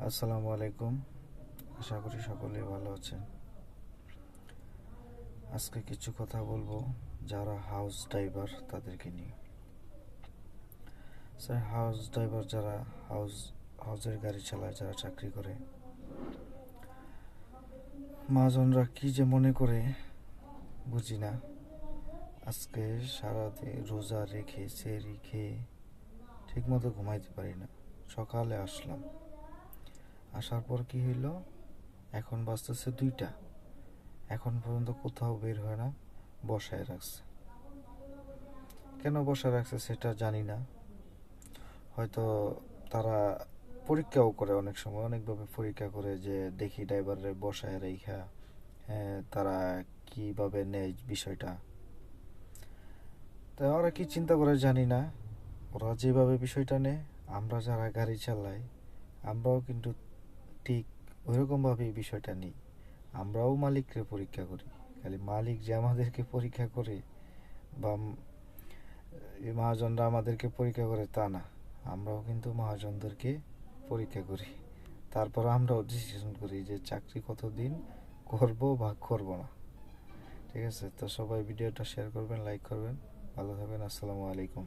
আসসালামু আলাইকুম। আশা করি সকলেই ভালো আছেন। আজকে কিছু কথা বলবো যারা হাউস ড্রাইভার তাদেরকে নিয়ে। স্যার, হাউস ড্রাইভার যারা হাউসের গাড়ি চালায়, যারা চাকরি করে, মহাজনরা কি যে মনে করে বুঝি না। আজকে সারাদিন রোজা রেখে সেহরি খেয়ে ঠিক মতো ঘুমাইতে পারি না। সকালে আসলাম, আসার পর কি হইলো, এখন বাজতেছে 2টা, এখন পর্যন্ত কোথাও বের হয় না, বসায় রাখছে। কেন বসায় রাখছে সেটা জানি না। হয়তো তারা পরীক্ষাও করে, অনেক সময় অনেকভাবে পরীক্ষা করে, যে দেখি ড্রাইভারের বসায় রেখা তারা কিভাবে নেয় বিষয়টা। তা ওরা কি চিন্তা করে জানি না, ওরা যেভাবে বিষয়টা নেয়, আমরা যারা গাড়ি চালাই আমরাও কিন্তু ঠিক ওইরকমভাবেই বিষয়টা নিই। আমরাও মালিককে পরীক্ষা করি। খালি মালিক যে আমাদেরকে পরীক্ষা করে বা এই মহাজনরা আমাদেরকে পরীক্ষা করে তা না, আমরাও কিন্তু মহাজনদেরকে পরীক্ষা করি। তারপর আমরাও ডিসিশন করি যে চাকরি কতদিন করব বা করব না। ঠিক আছে, তো সবাই ভিডিওটা শেয়ার করবেন, লাইক করবেন। ভালো থাকবেন। আসসালামু আলাইকুম।